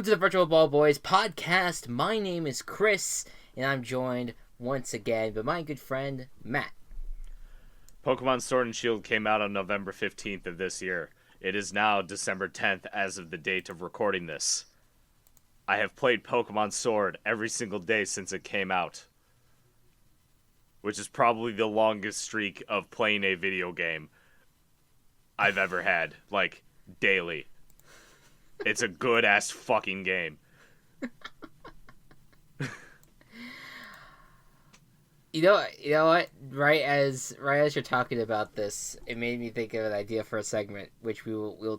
to the Virtual Ball Boys podcast. My name is Chris, and I'm joined once again by my good friend, Matt. Pokemon Sword and Shield came out on November 15th of this year. It is now December 10th as of the date of recording this. I have played Pokemon Sword every single day since it came out, which is probably the longest streak of playing a video game I've ever had, like, daily. It's a good-ass fucking game. You know what? Right as you're talking about this, it made me think of an idea for a segment, which we'll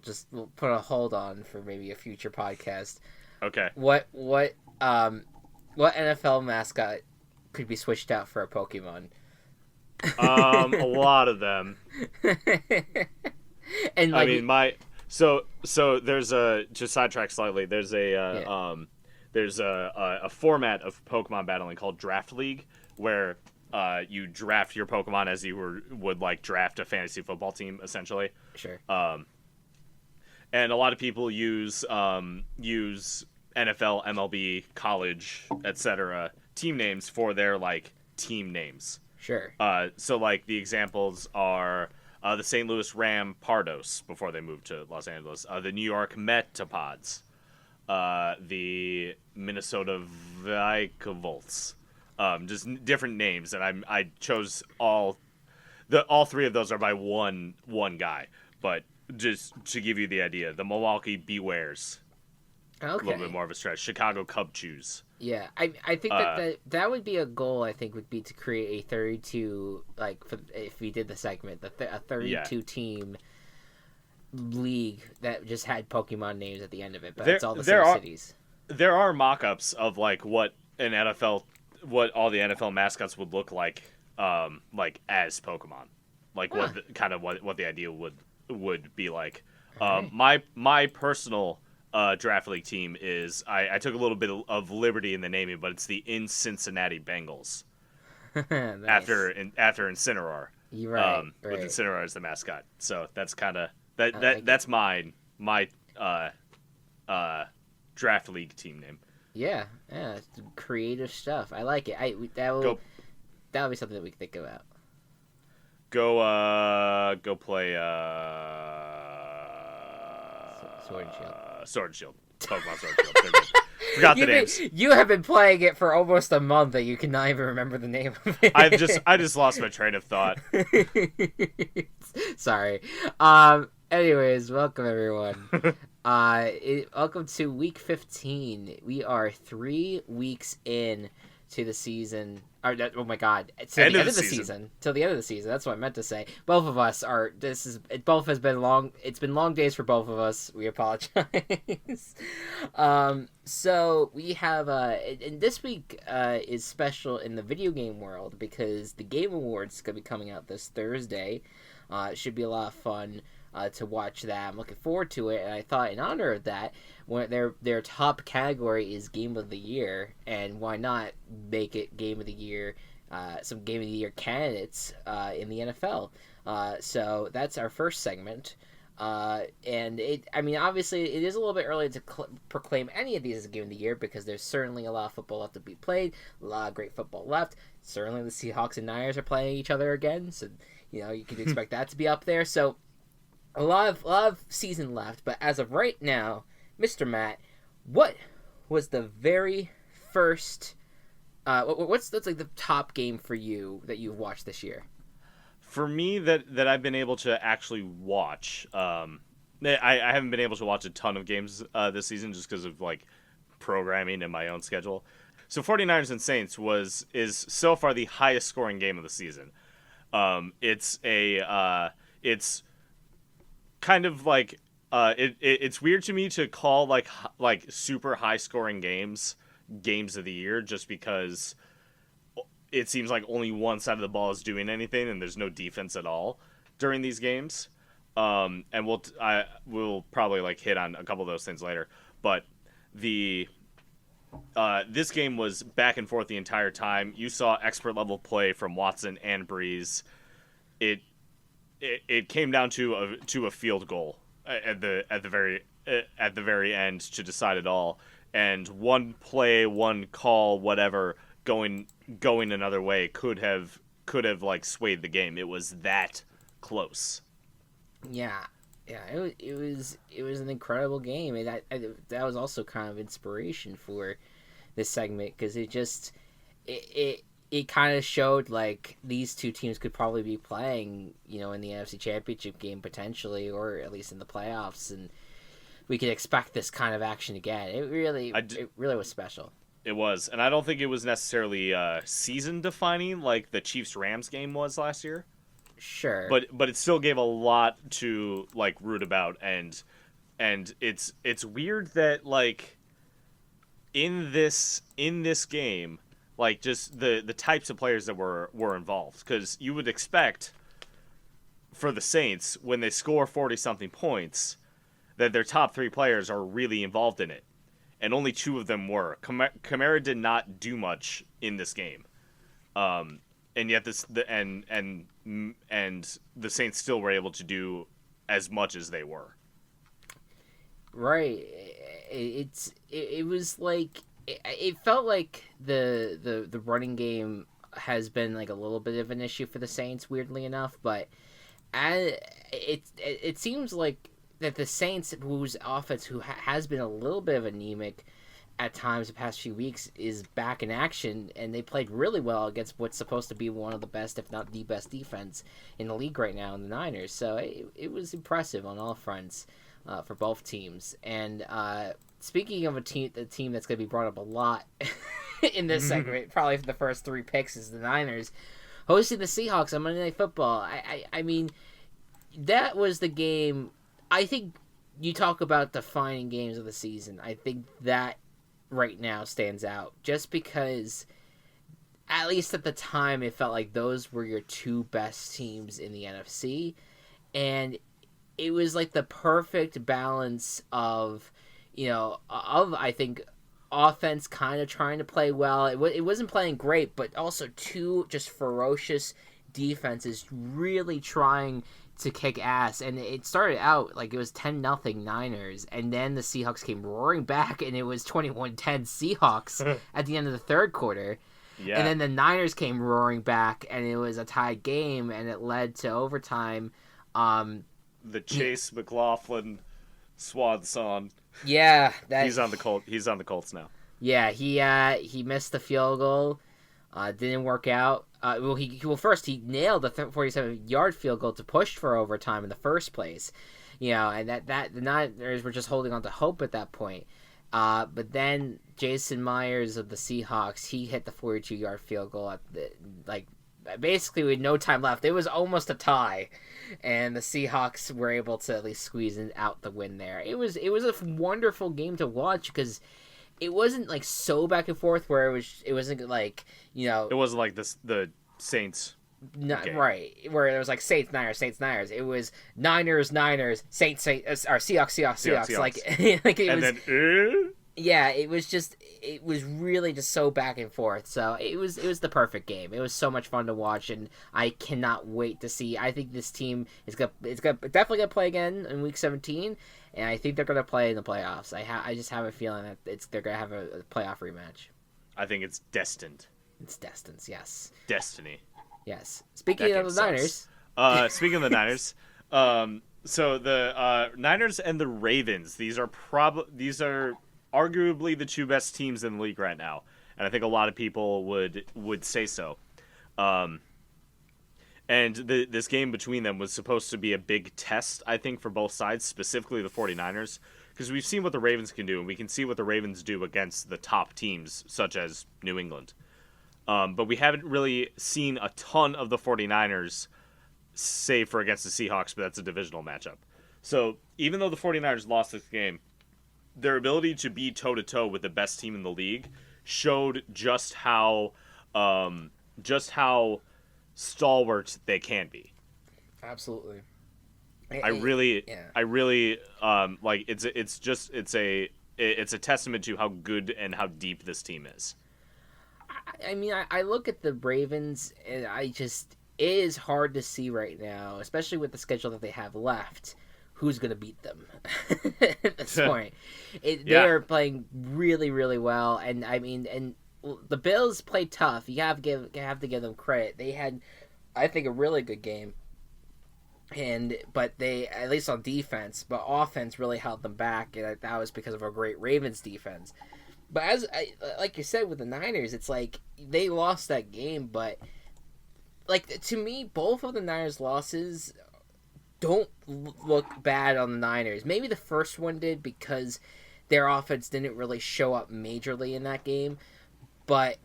put a hold on for maybe a future podcast. Okay. What NFL mascot could be switched out for a Pokemon? A lot of them. And I mean, so there's just sidetrack slightly. There's a format of Pokemon battling called Draft League, where you draft your Pokemon as you would like draft a fantasy football team, essentially. Sure. And a lot of people use NFL, MLB, college, etc. team names for their like team names. Sure. So like the examples are the St. Louis Ram Pardos before they moved to Los Angeles, the New York Metapods, the Minnesota Vikavolt. Just different names, and I chose all three of those are by one guy, but just to give you the idea, the Milwaukee Bewares, Okay. a little bit more of a stretch. Chicago Cub Chews. Yeah, I think that would be a goal. I think would be to create a 32 if we did the segment, a 32 team league that just had Pokemon names at the end of it, but it's all the same cities. There are mock-ups of like what all the NFL mascots would look like as Pokemon, like what the idea would be like. Right. My personal Draft League team is I took a little bit of liberty in the naming, but it's the In Cincinnati Bengals. Nice. After Incineroar. You're right. With Incineroar as the mascot. So that's kind of that's my Draft League team name. Yeah, it's creative stuff. I like it. That would be something that we could think about. Go play Sword and Shield. Sword and Shield. Pokemon Sword and Shield. They're good. Forgot the names. You have been playing it for almost a month that you cannot even remember the name of it. I just lost my train of thought. Sorry. Anyways, welcome everyone. Welcome to week 15. We are 3 weeks in to the season. Oh my god! To the end of the season. Till the end of the season. That's what I meant to say. Both of us are. Both has been long. It's been long days for both of us. We apologize. So we have. And this week is special in the video game world because the Game Awards is gonna be coming out this Thursday. It should be a lot of fun. To watch that. I'm looking forward to it, and I thought in honor of that, when their top category is Game of the Year, and why not make it Game of the Year, some Game of the Year candidates in the NFL. So that's our first segment. And obviously it is a little bit early to proclaim any of these as a Game of the Year because there's certainly a lot of football left to be played, a lot of great football left. Certainly the Seahawks and Niners are playing each other again, so you can expect that to be up there. So a lot of season left, but as of right now, Mr. Matt, what was the very first? That's like the top game for you that you've watched this year? For me, that I've been able to actually watch. I haven't been able to watch a ton of games this season just because of like programming and my own schedule. So 49ers and Saints is so far the highest scoring game of the season. It's kind of like it's weird to me to call like super high scoring games of the year just because it seems like only one side of the ball is doing anything and there's no defense at all during these games. And we'll probably like hit on a couple of those things later, but this game was back and forth the entire time. You saw expert level play from Watson and Breeze. It came down to a field goal at the very end to decide it all, and one play, one call, whatever, going another way could have like swayed the game. It was that close. Yeah, yeah, it was an incredible game, and that was also kind of inspiration for this segment because it kind of showed like these two teams could probably be playing, in the NFC Championship game potentially, or at least in the playoffs, and we could expect this kind of action again. It really was special. It was, and I don't think it was necessarily season defining like the Chiefs Rams game was last year. Sure. But it still gave a lot to like root about, and it's weird that like in this game, like just the types of players that were involved, because you would expect for the Saints when they score 40 something points that their top 3 players are really involved in it, and only 2 of them were. Kamara did not do much in this game, and yet and the Saints still were able to do as much as they were. Right. It was like it felt like the running game has been like a little bit of an issue for the Saints, weirdly enough, but it seems like that the Saints, whose offense has been a little bit of anemic at times the past few weeks, is back in action, and they played really well against what's supposed to be one of the best, if not the best, defense in the league right now in the Niners. So it was impressive on all fronts for both teams. And speaking of the team that's going to be brought up a lot in this segment, probably for the first 3 picks, is the Niners hosting the Seahawks on Monday Night Football. I mean, that was the game. I think you talk about defining games of the season. I think that right now stands out just because, at least at the time, it felt like those were your 2 best teams in the NFC, and it was like the perfect balance of I think offense kind of trying to play well. It wasn't playing great, but also 2 just ferocious defenses really trying to kick ass, and it started out like it was 10-0 Niners, and then the Seahawks came roaring back, and it was 21-10 Seahawks at the end of the 3rd quarter. Yeah. And then the Niners came roaring back, and it was a tied game, and it led to overtime. The Chase McLaughlin swan song. Yeah, he's on the Colts now. Yeah, he missed the field goal. Didn't work out. First he nailed the 47-yard field goal to push for overtime in the first place, and that the Niners were just holding on to hope at that point. But then Jason Myers of the Seahawks, he hit the 42-yard field goal at basically with no time left. It was almost a tie, and the Seahawks were able to at least squeeze out the win there. It was a wonderful game to watch because it wasn't like so back and forth where it wasn't like it wasn't like the Saints game. Right, where it was like Saints Niners. It was Niners Saints or Seahawks. Like it was. Then, yeah, it was really just so back and forth. So it was the perfect game. It was so much fun to watch, and I cannot wait to see. I think this team is definitely gonna play again in Week 17, and I think they're gonna play in the playoffs. I just have a feeling that they're gonna have a playoff rematch. I think it's destined. It's destined, yes. Destiny. Yes. Speaking of the Niners. Speaking of the Niners, so the Niners and the Ravens. These are arguably the 2 best teams in the league right now, and I think a lot of people would say so. And this game between them was supposed to be a big test, I think, for both sides, specifically the 49ers, because we've seen what the Ravens can do, and we can see what the Ravens do against the top teams, such as New England. But we haven't really seen a ton of the 49ers, save for against the Seahawks, but that's a divisional matchup. So even though the 49ers lost this game, their ability to be toe-to-toe with the best team in the league showed just how stalwart they can be. Absolutely. I really like it's a testament to how good and how deep this team is. I mean, I look at the Ravens, and it is hard to see right now, especially with the schedule that they have left, who's going to beat them at this point. They Yeah. are playing really, really well, and I mean, and the Bills played tough. You have to give them credit. They had, I think, a really good game, but they, at least on defense, but offense really held them back, and that was because of a great Ravens defense. But like you said with the Niners, it's like they lost that game, but like to me, both of the Niners' losses don't look bad on the Niners. Maybe the first one did because their offense didn't really show up majorly in that game, but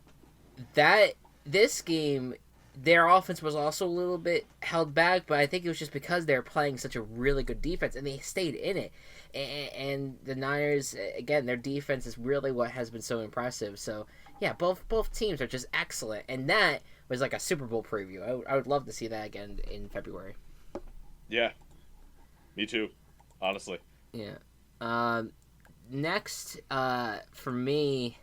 this game, their offense was also a little bit held back, but I think it was just because they were playing such a really good defense and they stayed in it. And the Niners, again, their defense is really what has been so impressive. So yeah, both teams are just excellent, and that was like a Super Bowl preview. I would love to see that again in February. Yeah, me too, honestly. Yeah. Next, for me,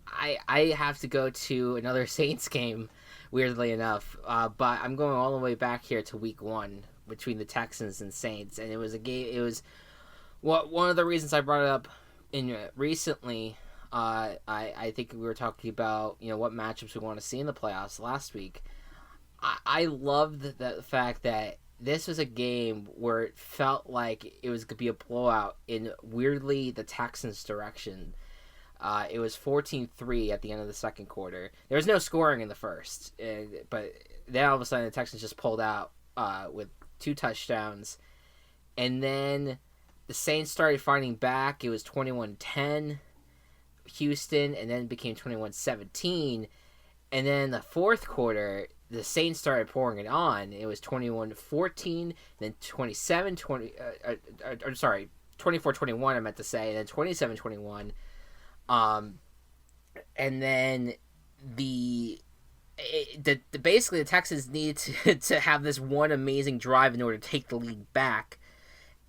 I have to go to another Saints game, weirdly enough. But I'm going all the way back here to Week 1 between the Texans and Saints, and it was a game. It was one of the reasons I brought it up in recently. I think we were talking about what matchups we want to see in the playoffs last week. I loved the fact that this was a game where it felt like it was going to be a blowout in, weirdly, the Texans' direction. It was 14-3 at the end of the second quarter. There was no scoring in the first, but then all of a sudden the Texans just pulled out with 2 touchdowns. And then the Saints started fighting back. It was 21-10 Houston, and then it became 21-17. And then the fourth quarter, the Saints started pouring it on. It was 21-14, then 24-21, I meant to say, and then 27-21. And then basically the Texans needed to have this one amazing drive in order to take the lead back.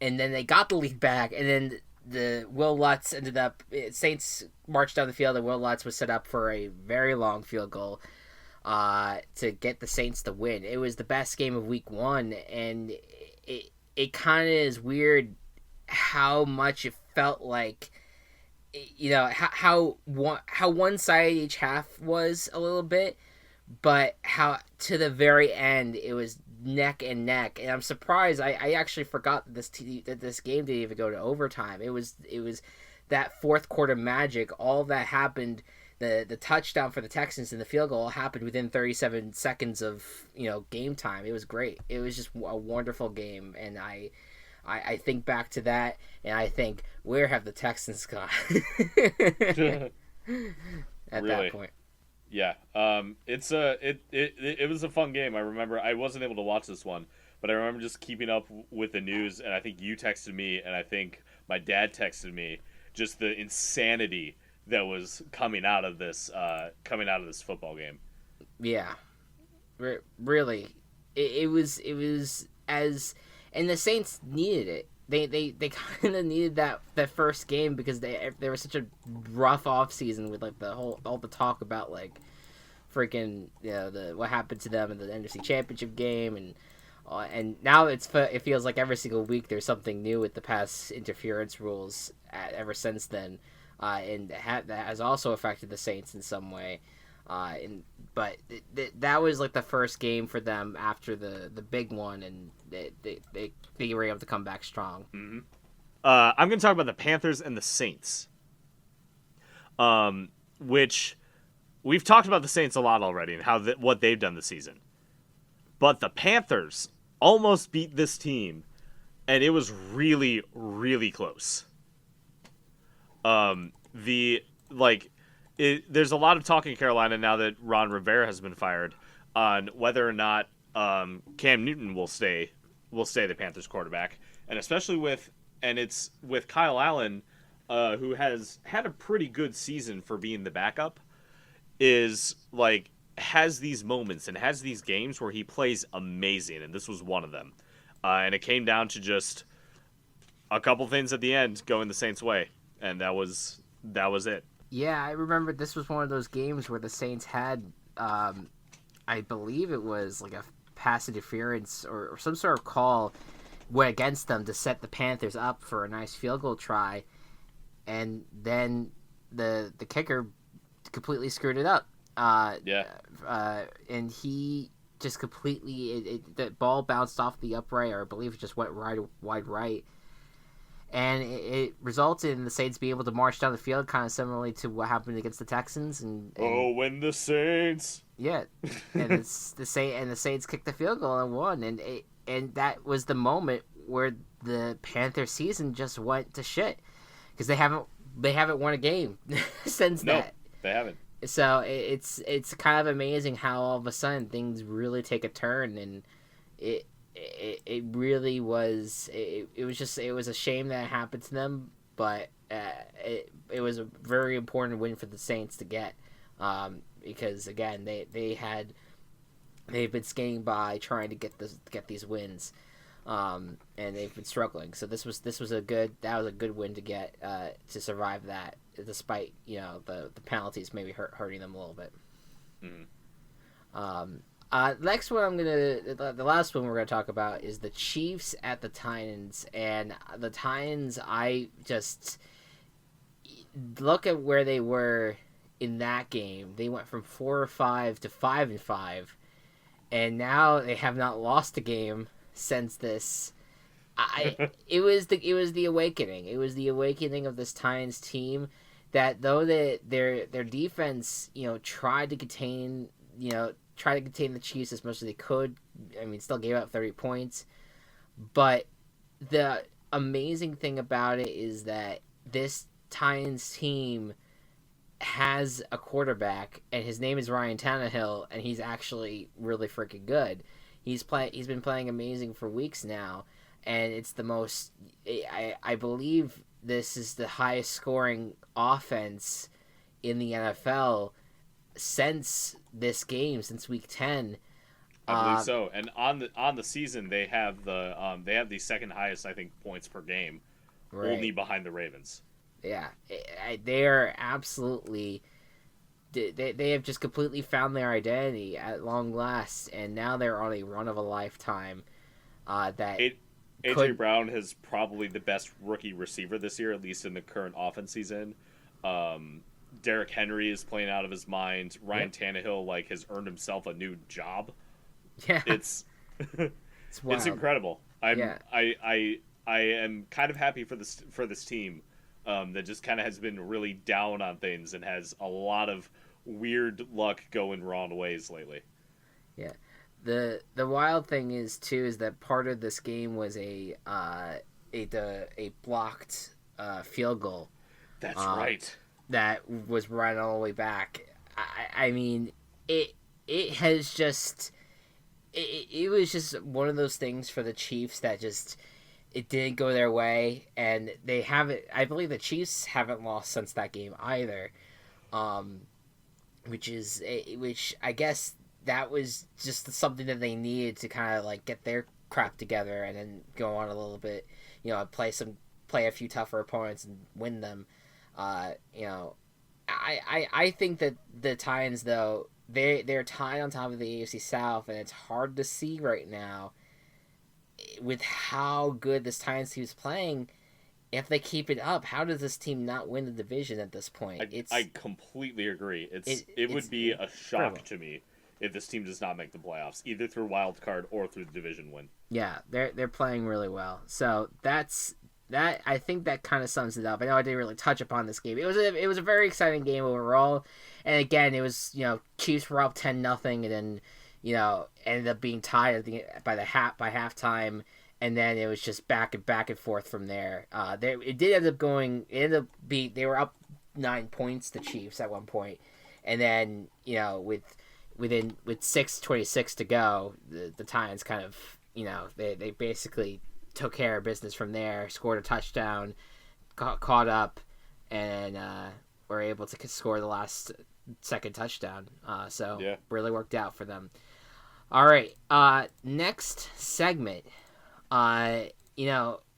And then they got the lead back, and then the Will Lutz ended up, Saints marched down the field, and Will Lutz was set up for a very long field goal to get the Saints to win. It was the best game of Week 1, and it kind of is weird how much it felt like, how one-sided each half was a little bit, but how to the very end it was neck and neck. And I'm surprised. I actually forgot that this game didn't even go to overtime. It was that fourth quarter magic. All that happened. The touchdown for the Texans and the field goal happened within 37 seconds of game time. It was great. It was just a wonderful game, and I think back to that, and I think, where have the Texans gone? At that point. Yeah. It was a fun game. I remember I wasn't able to watch this one, but I remember just keeping up with the news, and I think you texted me, and I think my dad texted me, just the insanity that was coming out of this football game. Yeah. Really. It was as, and the Saints needed it. They kind of needed that first game because there was such a rough off season with like all the talk about like freaking what happened to them in the NFC Championship game, and now it feels like every single week there's something new with the pass interference rules ever since then, and that has also affected the Saints in some way. But that was like the first game for them after the big one, and they were able to come back strong. Mm-hmm. I'm going to talk about the Panthers and the Saints, which we've talked about the Saints a lot already and what they've done this season. But the Panthers almost beat this team, and it was really, really close. There's a lot of talk in Carolina now that Ron Rivera has been fired on whether or not Cam Newton will stay the Panthers quarterback, and especially with Kyle Allen, who has had a pretty good season for being the backup, has these moments and has these games where he plays amazing, and this was one of them. And it came down to just a couple things at the end going the Saints' way, and that was it. Yeah, I remember this was one of those games where the Saints had, I believe it was like a pass interference or some sort of call went against them to set the Panthers up for a nice field goal try, and then the kicker completely screwed it up. And he just completely the ball bounced off the upright, or I believe it just went wide right, and it resulted in the Saints being able to march down the field, kind of similarly to what happened against the Texans. And when the Saints, yeah, and it's the Saints kicked the field goal and won, and that was the moment where the Panther season just went to shit because they haven't won a game since that. They haven't. So it's kind of amazing how all of a sudden things really take a turn, and it really was it was a shame that it happened to them, but it was a very important win for the Saints to get, because again they've been skating by trying to get these wins, and they've been struggling. So that was a good win to get, to survive that, despite the penalties maybe hurting them a little bit. Mm-hmm. Next one the last one we're gonna talk about is the Chiefs at the Titans, and the Titans. I just look at where they were in that game. They went from 4-5 to 5-5, and now they have not lost a game since this. It was the awakening. It was the awakening of this Titans team, that though their defense tried to contain the Chiefs as much as they could. I mean, still gave up 30 points. But the amazing thing about it is that this Titans team has a quarterback, and his name is Ryan Tannehill, and he's actually really freaking good. He's been playing amazing for weeks now, and it's the most. I believe this is the highest scoring offense in the NFL since this game, since week 10. I believe so. And on the season, they have the second highest, I think, points per game, right, only behind the Ravens. Yeah, they are absolutely. They have just completely found their identity at long last, and now they're on a run of a lifetime. AJ Brown is probably the best rookie receiver this year, at least in the current offense he's in. Derrick Henry is playing out of his mind. Ryan Tannehill has earned himself a new job. Yeah, it's incredible. I am kind of happy for this team that just kind of has been really down on things and has a lot of weird luck going wrong ways lately. Yeah, the wild thing is that part of this game was a blocked field goal. That's right. That was right all the way back. I mean, it has just it was just one of those things for the Chiefs that just it didn't go their way, and they haven't. I believe the Chiefs haven't lost since that game either, which I guess that was just something that they needed to kind of get their crap together and then go on a little bit, play a few tougher opponents and win them. I think that the Titans, though, they're tied on top of the AFC South, and it's hard to see right now with how good this Titans team is playing. If they keep it up, how does this team not win the division at this point? I completely agree. It would be a shock to me if this team does not make the playoffs, either through wild card or through the division win. Yeah, they're playing really well. So that I think that kind of sums it up. I know I didn't really touch upon this game. It was a very exciting game overall, and again, it was Chiefs were up 10-0, and then ended up being tied by halftime, and then it was just back and forth from there. They were up 9 points, the Chiefs, at one point, and then with 6:26 to go, the Titans kind of they basically took care of business from there, scored a touchdown, caught up, and were able to score the last second touchdown. Really worked out for them. All right, next segment. Along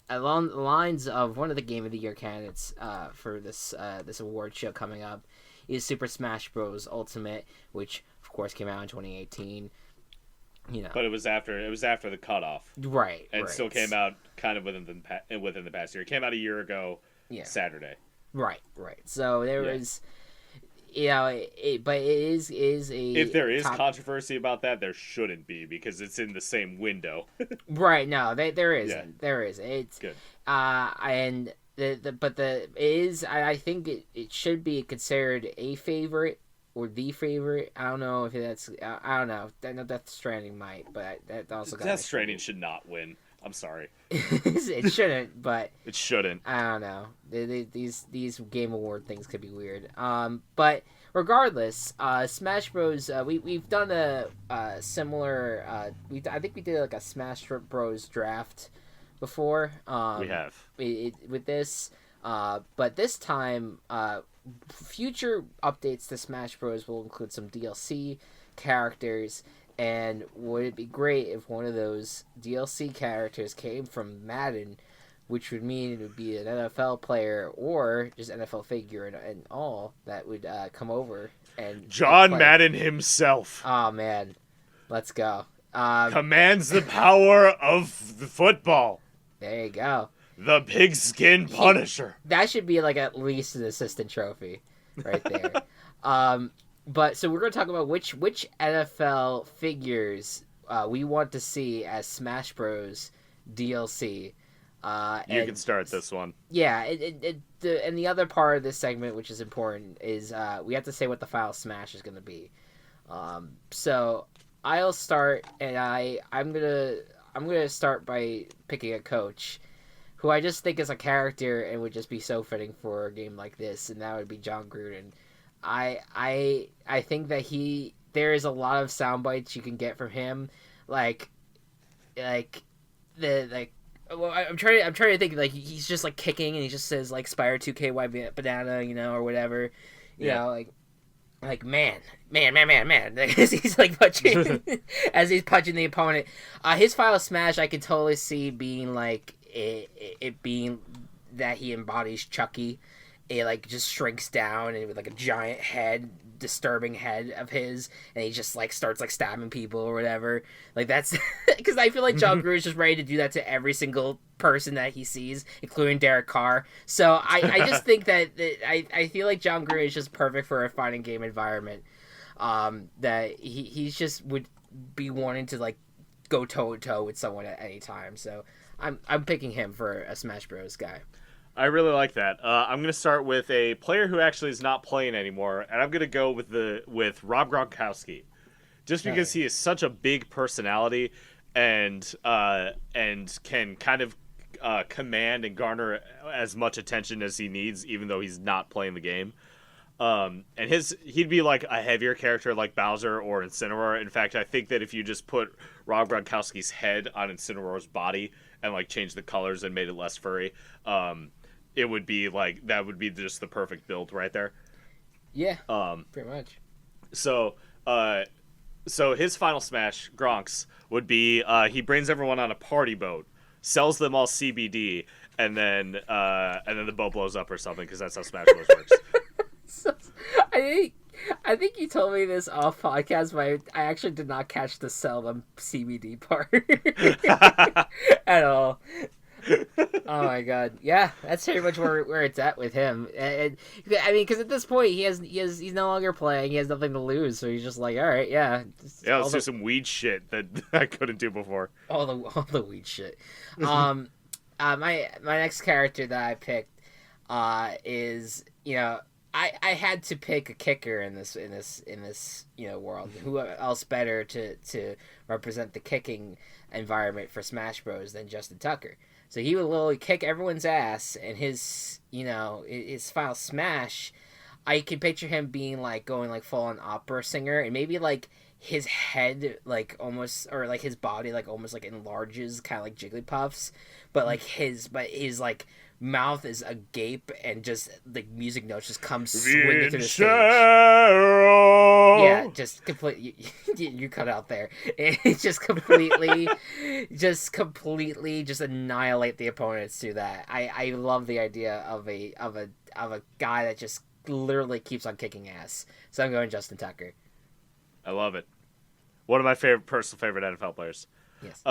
the lines of one of the Game of the Year candidates for this award show coming up is Super Smash Bros. Ultimate, which of course came out in 2018. You know, But it was after the cutoff, right, and right. still came out kind of within the past year. It came out a year ago, Yeah, Saturday. right, right. So there Yeah. was, but it is If a there is top. controversy about that, there shouldn't be because it's in the same window. Right, no, there Yeah, isn't. There isn't. It's good. and the it is I think it should be considered a favorite or the favorite. I don't know if that's I don't know. I know Death Stranding might, but that also got Death nice Stranding reviews. should not win. I'm sorry. It shouldn't, but It shouldn't. I don't know. These Game Award things could be weird. But regardless, Smash Bros. We've done a similar. I think we did like a Smash Bros. Draft before. We have. With this, but this time, future updates to Smash Bros. Will include some DLC characters. And would it be great if one of those DLC characters came from Madden, which would mean it would be an NFL player or just NFL figure and all that would come over and John play. Madden himself Oh man, let's go. commands the power of the football. There you go. The pigskin Punisher. That should be like at least an assistant trophy, right there. But so we're going to talk about which NFL figures we want to see as Smash Bros. DLC. You can start this one. Yeah, and the other part of this segment, which is important, is we have to say what the final Smash is going to be. So I'll start, and I'm gonna start by picking a coach, who I just think is a character and would just be so fitting for a game like this, and that would be John Gruden. I think that there is a lot of sound bites you can get from him, like well, I'm trying to think like he's just like kicking and he just says like Spire 2KY banana, or whatever, like man, as he's like punching as he's punching the opponent. His final smash I can totally see being like it being that he embodies Chucky. It like just shrinks down and with like a giant head, disturbing head of his, and he just like starts like stabbing people or whatever. Like that's because I feel like John Gruden is just ready to do that to every single person that he sees, including Derek Carr. So I just think that I feel like John Gruden is just perfect for a fighting game environment. That he's just would be wanting to like go toe to toe with someone at any time. So I'm picking him for a Smash Bros. Guy. I really like that. I'm going to start with a player who actually is not playing anymore, and I'm going to go with Rob Gronkowski, just because he is such a big personality and can kind of command and garner as much attention as he needs, even though he's not playing the game. And he'd be like a heavier character like Bowser or Incineroar. In fact, I think that if you just put Rob Gronkowski's head on Incineroar's body and like change the colors and made it less furry, it would be like that would be just the perfect build right there. Yeah. Pretty much. So his final smash, Gronk's, would be he brings everyone on a party boat, sells them all CBD, and then the boat blows up or something because that's how Smash Bros works. So, I think you told me this off podcast, but I actually did not catch the sell them CBD part at all. Oh my god, yeah, that's pretty much where it's at with him. And I mean, because at this point he's no longer playing. He has nothing to lose, so he's just like, all right, yeah, let's do some weed shit that I couldn't do before. All the weed shit. My next character that I picked is I had to pick a kicker in this world. Who else better to represent the kicking environment for Smash Bros than Justin Tucker? So he would literally kick everyone's ass, and his final smash, I can picture him being like going like full on opera singer, and maybe like his head like almost or like his body like almost like enlarges, kind of like Jigglypuff's, but his like mouth is agape and just the music notes just come swinging through the stage. Yeah, just completely. You cut out there. It just completely annihilate the opponents through that. I love the idea of a guy that just literally keeps on kicking ass. So I'm going Justin Tucker. I love it. One of my personal favorite NFL players. Yes.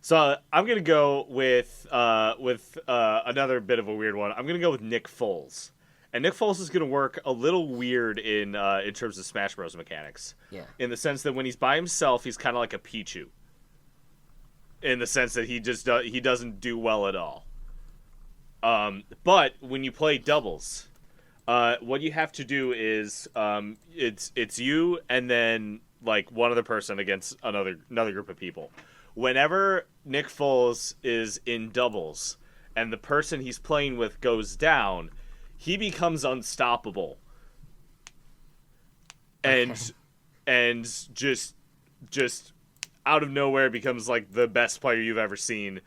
So I'm gonna go with another bit of a weird one. I'm gonna go with Nick Foles, and Nick Foles is gonna work a little weird in terms of Smash Bros. Mechanics. Yeah. In the sense that when he's by himself, he's kind of like a Pichu. In the sense that he doesn't do well at all. But when you play doubles, what you have to do is it's you and then like one other person against another group of people. Whenever Nick Foles is in doubles and the person he's playing with goes down, he becomes unstoppable. And just out of nowhere becomes like the best player you've ever seen.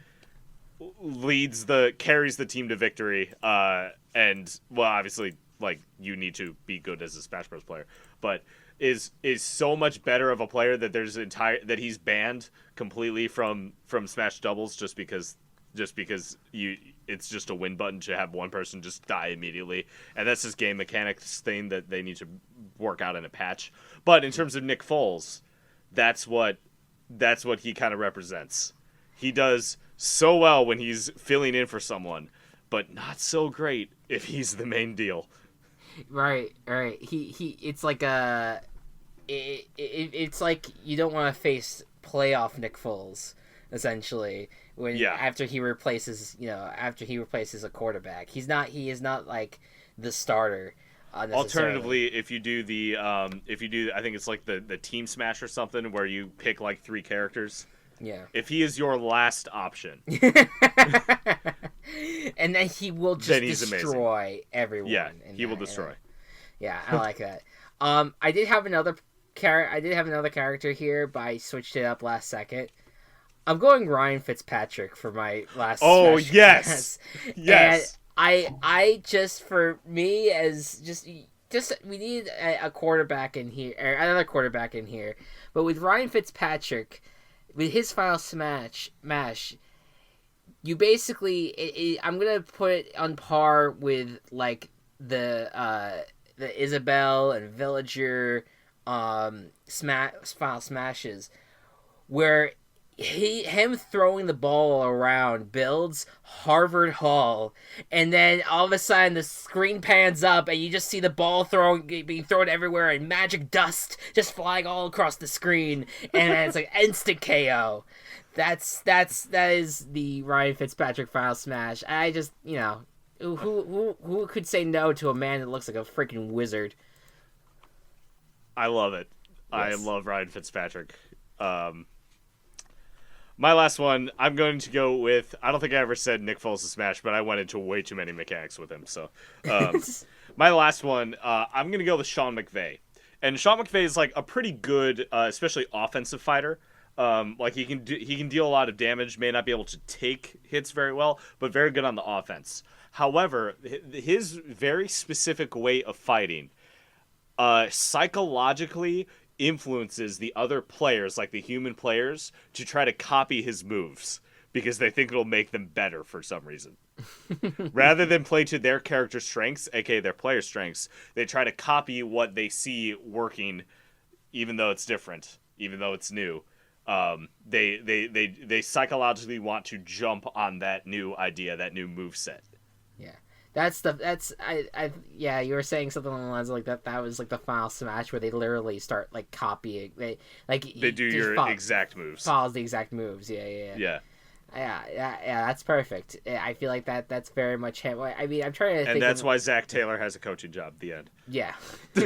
Carries the team to victory. And well, obviously, like you need to be good as a Smash Bros. Player, but is so much better of a player that that he's banned completely from Smash doubles just because it's just a win button to have one person just die immediately, and that's this game mechanics thing that they need to work out in a patch. But in terms of Nick Foles, that's what he kind of represents. He does so well when he's filling in for someone, but not so great if he's the main deal. Right. He. It's like it's like you don't want to face playoff Nick Foles, essentially. After he replaces a quarterback, he is not like the starter. Alternatively, if you do I think it's like the team smash or something where you pick like 3 characters. Yeah. If he is your last option. And then he will just destroy amazing. Everyone. Yeah, he will destroy. Yeah, I like that. I did have another character here, but I switched it up last second. I'm going Ryan Fitzpatrick for my last. Oh yes, yes. And I just for me as just we need a quarterback in here, or another quarterback in here. But with Ryan Fitzpatrick, with his final smash, you basically I'm gonna put it on par with like the Isabelle and Villager final smashes, where him throwing the ball around builds Harvard Hall, and then all of a sudden the screen pans up and you just see the ball being thrown everywhere and magic dust just flying all across the screen, and it's like instant KO. That is the Ryan Fitzpatrick final smash. I just who could say no to a man that looks like a freaking wizard? I love it. Yes. I love Ryan Fitzpatrick. My last one, I'm going to go with. I don't think I ever said Nick Foles to smash, but I went into way too many mechanics with him. So, my last one, I'm going to go with Sean McVay. And Sean McVay is like a pretty good, especially offensive fighter. Like he can deal a lot of damage. May not be able to take hits very well, but very good on the offense. However, his very specific way of fighting, psychologically influences the other players, like the human players, to try to copy his moves because they think it'll make them better for some reason. Rather than play to their character strengths, aka their player strengths, they try to copy what they see working, even though it's different, even though it's new. They psychologically want to jump on that new idea, that new moveset. Yeah. You were saying something along the lines like that. That was like the final smash where they literally start like copying. They do your exact moves. Follows the exact moves. Yeah. That's perfect. I feel like that's very much him. I mean, I'm trying to think. And that's why Zach Taylor has a coaching job. The end. Yeah. All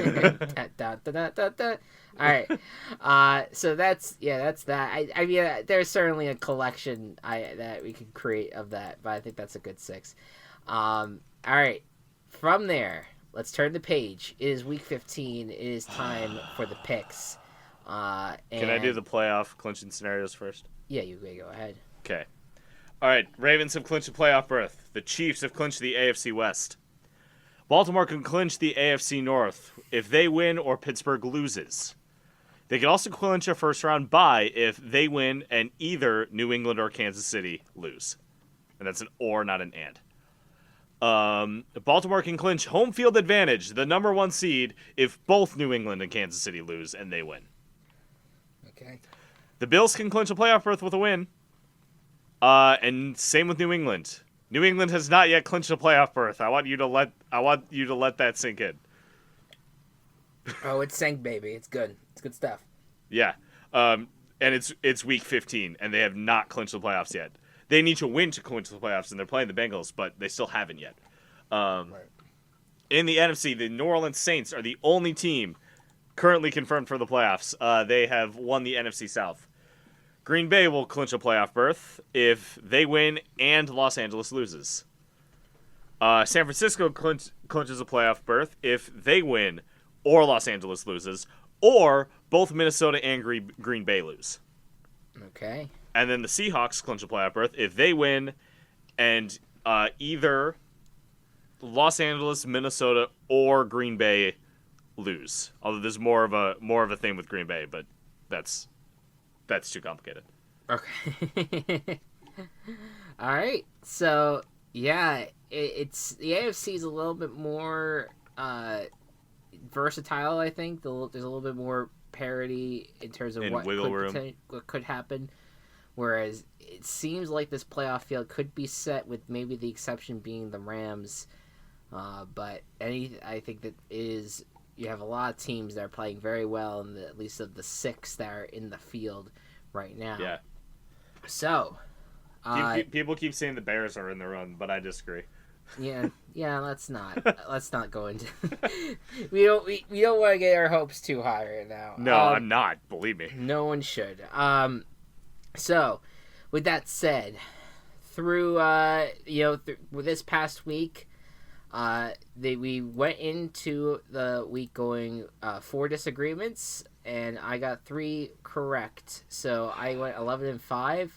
right. So that's that. I mean, there's certainly a collection that we could create of that, but I think that's a good 6. All right. From there, let's turn the page. It is week 15. It is time for the picks. Can I do the playoff clinching scenarios first? Yeah, you go ahead. Okay. All right. Ravens have clinched a playoff berth. The Chiefs have clinched the AFC West. Baltimore can clinch the AFC North if they win or Pittsburgh loses. They can also clinch a first-round bye if they win and either New England or Kansas City lose. And that's an or, not an and. Baltimore can clinch home field advantage, the number 1 seed, if both New England and Kansas City lose and they win. Okay. The Bills can clinch a playoff berth with a win. And same with New England. New England has not yet clinched a playoff berth. I want you to let that sink in. Oh, it's sank, baby. It's good. It's good stuff. Yeah. And it's week 15, and they have not clinched the playoffs yet. They need to win to clinch the playoffs, and they're playing the Bengals, but they still haven't yet. Right. In the NFC, the New Orleans Saints are the only team currently confirmed for the playoffs. They have won the NFC South. Green Bay will clinch a playoff berth if they win and Los Angeles loses. San Francisco clinches a playoff berth if they win or Los Angeles loses, or both Minnesota and Green Bay lose. Okay. And then the Seahawks clinch a playoff berth if they win and either Los Angeles, Minnesota, or Green Bay lose. Although there's more of a thing with Green Bay, but that's too complicated. Okay. All right. So yeah, it's the AFC is a little bit more versatile. I think there's a little bit more parity in terms of what could happen. Whereas it seems like this playoff field could be set with maybe the exception being the Rams. But I think that is you have a lot of teams that are playing very well, in at least of the 6 that are in the field right now. Yeah. So, people keep saying the Bears are in the run, but I disagree. Yeah. Let's not go into. we don't want to get our hopes too high right now. No, I'm not. Believe me. No one should. So, with that said, through this past week, we went into the week going 4 disagreements, and I got 3 correct. So I went 11-5,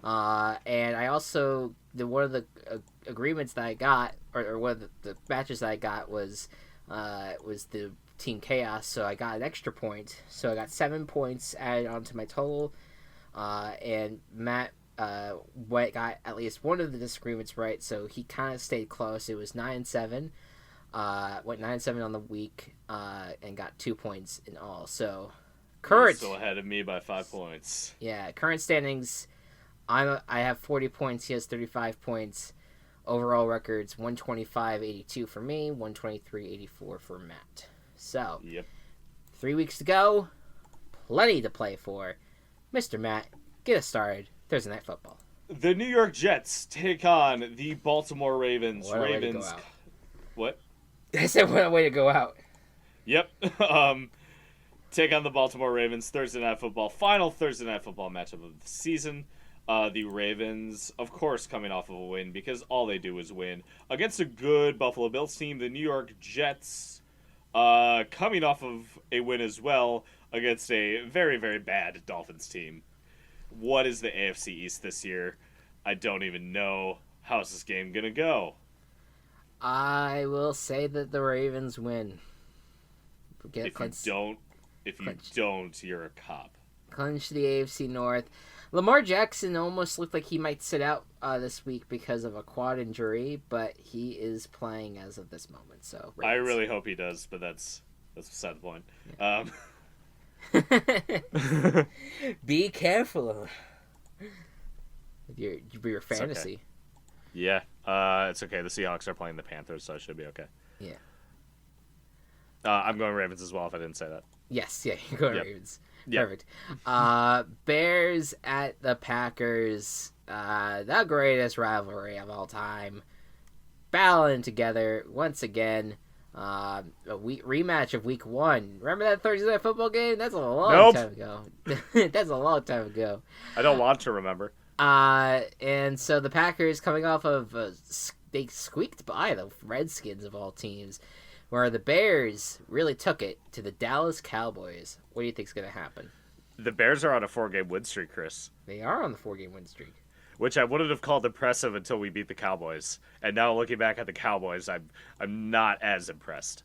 and I also one of the agreements that I got, or one of the matches that I got was the Team Chaos. So I got an extra point. So I got 7 points added onto my total, and Matt got at least one of the disagreements right, so he kind of stayed close. It was 9-7. Went 9-7 on the week, and got 2 points in all. So current, still ahead of me by 5 points. Yeah, current standings. I have 40 points. He has 35 points. Overall records 125-82 for me, 123-84 for Matt. So, yep. 3 weeks to go. Plenty to play for. Mr. Matt, get us started. Thursday Night Football. The New York Jets take on the Baltimore Ravens. What a way to go out. What? I said what a way to go out. Yep. Take on the Baltimore Ravens. Thursday Night Football. Final Thursday Night Football matchup of the season. The Ravens, of course, coming off of a win because all they do is win. Against a good Buffalo Bills team, the New York Jets coming off of a win as well against a very, very bad Dolphins team. What is the AFC East this year? I don't even know. How's this game going to go? I will say that the Ravens win. If you don't, you're a cop. Clinch the AFC North. Lamar Jackson almost looked like he might sit out this week because of a quad injury, but he is playing as of this moment. So Ravens. I really hope he does, but that's beside the point. Yeah. Be careful with your fantasy. Okay. Yeah, it's okay. The Seahawks are playing the Panthers, so it should be okay. Yeah. I'm going Ravens as well, if I didn't say that. Yes, yeah, you're going Ravens. Yep. Perfect. Bears at the Packers. The greatest rivalry of all time. Battling together once again. A rematch of Week 1. Remember that Thursday Night Football game? That's a long time ago. That's a long time ago. I don't want to remember. And so the Packers coming off of they squeaked by the Redskins of all teams, where the Bears really took it to the Dallas Cowboys. What do you think's going to happen? The Bears are on a 4-game win streak, Chris. They are on the 4-game win streak. Which I wouldn't have called impressive until we beat the Cowboys. And now looking back at the Cowboys, I'm not as impressed.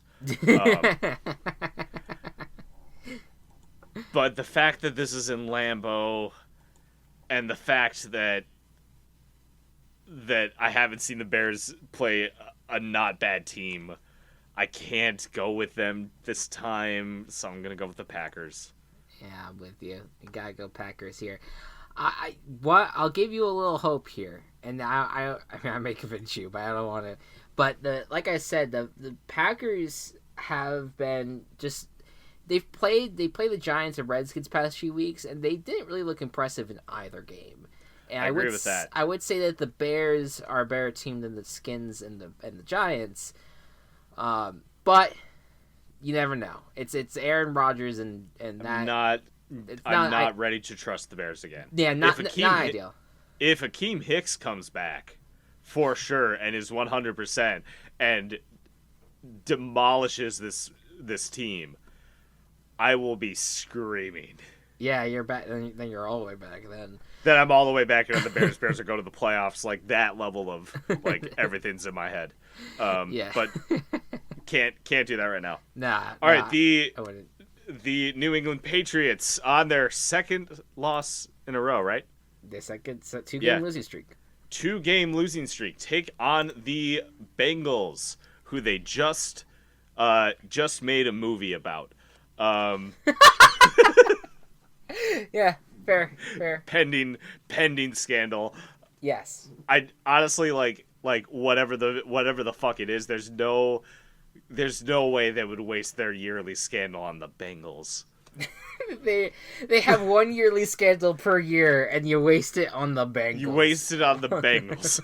But the fact that this is in Lambeau, and the fact that I haven't seen the Bears play a not bad team, I can't go with them this time, so I'm going to go with the Packers. Yeah, I'm with you. You gotta go Packers here. What I'll give you a little hope here, and I mean, I may convince you, but I don't want to. But like I said, the Packers have been just they played the Giants and Redskins past few weeks, and they didn't really look impressive in either game. And I agree with that. I would say that the Bears are a better team than the Skins and the Giants, but you never know. It's Aaron Rodgers and that. I'm not ready to trust the Bears again. Yeah, not ideal. If Akeem Hicks comes back, for sure, and is 100% and demolishes this team, I will be screaming. Yeah, you're back. Then you're all the way back. Then I'm all the way back, and the Bears are going to the playoffs. Like that level of like everything's in my head. Yeah, but can't do that right now. Nah. All right, the New England Patriots on their second loss in a row, right? The second 2-game losing streak. 2-game losing streak. Take on the Bengals, who they just made a movie about. Yeah, fair. Pending scandal. Yes. I honestly like whatever the fuck it is. There's no way they would waste their yearly scandal on the Bengals. they have one yearly scandal per year, and you waste it on the Bengals. You waste it on the Bengals.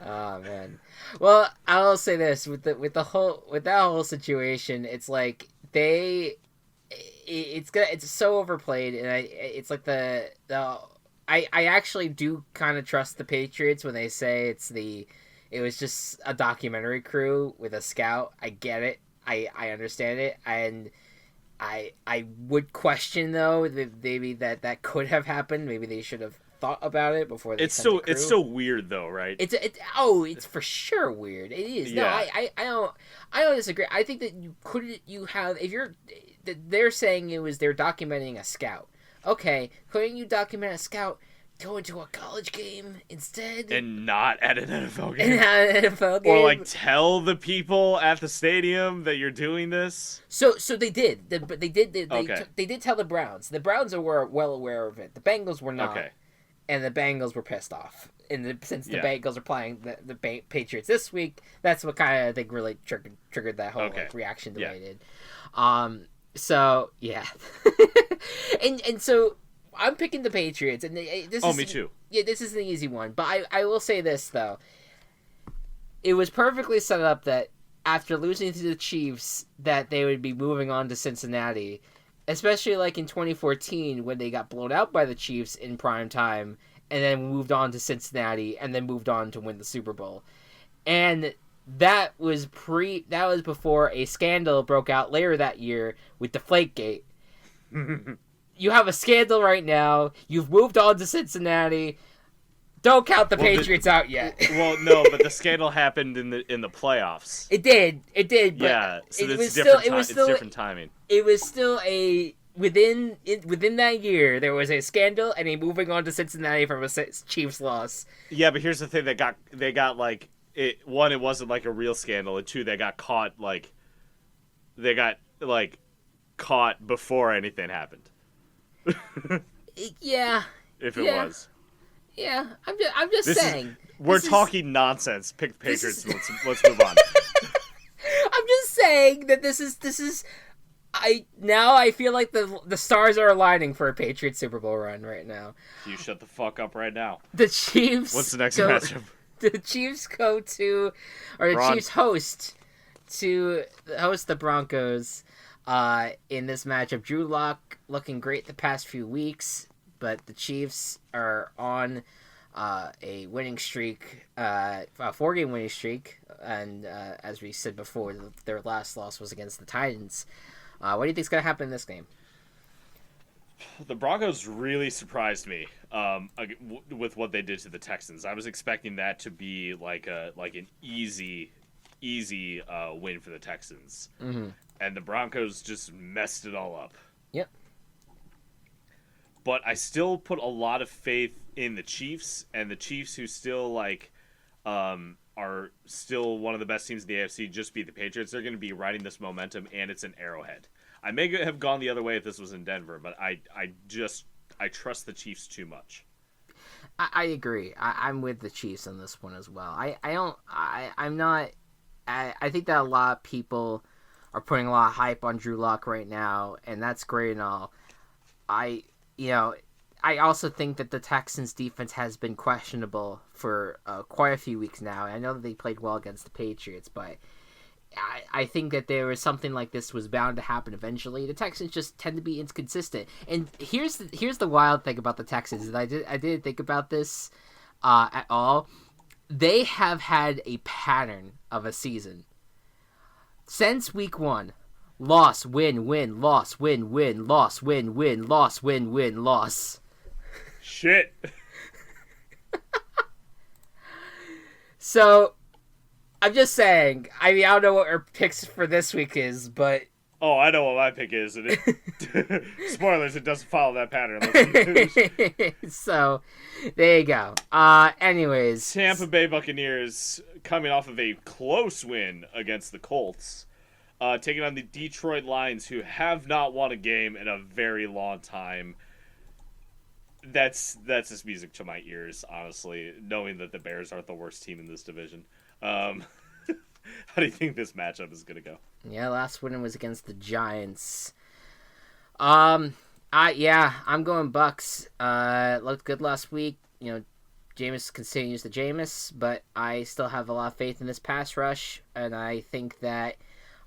Oh man. Well, I'll say this with that whole situation, it's like it's so overplayed, and it's like I actually do kind of trust the Patriots when they say it was just a documentary crew with a scout. I get it. I understand it, and I would question though that maybe that could have happened. Maybe they should have thought about it before they sent the crew. It's so weird though, right? It's for sure weird. It is. Yeah. No, I don't disagree. I think that they're saying they're documenting a scout. Okay, couldn't you document a scout? Go into a college game instead, and not at an NFL game. Or like tell the people at the stadium that you're doing this. So they did, but they did tell the Browns. The Browns were well aware of it. The Bengals were not, and the Bengals were pissed off. And since the Bengals are playing the Patriots this week, that's what kind of I think really triggered that whole reaction the way it did. So yeah, and so. I'm picking the Patriots, and me too. Yeah, this is an easy one, but I will say this though: it was perfectly set up that after losing to the Chiefs, that they would be moving on to Cincinnati, especially like in 2014 when they got blown out by the Chiefs in prime time, and then moved on to Cincinnati, and then moved on to win the Super Bowl, and that was before a scandal broke out later that year with Deflategate. You have a scandal right now. You've moved on to Cincinnati. Don't count the Patriots out yet. Well, no, but the scandal happened in the playoffs. It did. But yeah, so it's different timing. It was still within that year there was a scandal and a moving on to Cincinnati from a Chiefs loss. Yeah, but here's the thing: they got like it. One, it wasn't like a real scandal, and two, they got caught caught before anything happened. Yeah. If it was. Yeah, I'm just saying. We're talking nonsense. Pick the Patriots. Let's move on. I'm just saying that this is. I feel like the stars are aligning for a Patriots Super Bowl run right now. You shut the fuck up right now. The Chiefs. What's the next matchup? The Chiefs Chiefs host the Broncos. In this matchup, Drew Lock looking great the past few weeks, but the Chiefs are on a winning streak, a 4-game winning streak, and as we said before, their last loss was against the Titans. What do you think's going to happen in this game? The Broncos really surprised me with what they did to the Texans. I was expecting that to be like an easy win for the Texans. Mm-hmm. And the Broncos just messed it all up. Yep. But I still put a lot of faith in the Chiefs, and the Chiefs who still are are still one of the best teams in the AFC, just beat the Patriots. They're going to be riding this momentum, and it's an Arrowhead. I may have gone the other way if this was in Denver, but I trust the Chiefs too much. I agree. I'm with the Chiefs on this one as well. I think that a lot of people are putting a lot of hype on Drew Lock right now, and that's great and all. I also think that the Texans' defense has been questionable for quite a few weeks now. I know that they played well against the Patriots, but I think that there was something like this was bound to happen eventually. The Texans just tend to be inconsistent. And here's the wild thing about the Texans, is I didn't think about this at all. They have had a pattern of a season since week 1. Loss, win, win, loss, win, win, loss, win, win, loss, win, win, loss. Shit. So, I'm just saying. I mean, I don't know what our picks for this week is, but... Oh, I know what my pick is. And spoilers, it doesn't follow that pattern. So, there you go. Anyways. Tampa Bay Buccaneers coming off of a close win against the Colts. Taking on the Detroit Lions, who have not won a game in a very long time. That's just music to my ears, honestly, knowing that the Bears aren't the worst team in this division. How do you think this matchup is going to go? Yeah, last win was against the Giants. I'm going Bucks. Looked good last week. You know, Jameis continues to Jameis, but I still have a lot of faith in this pass rush, and I think that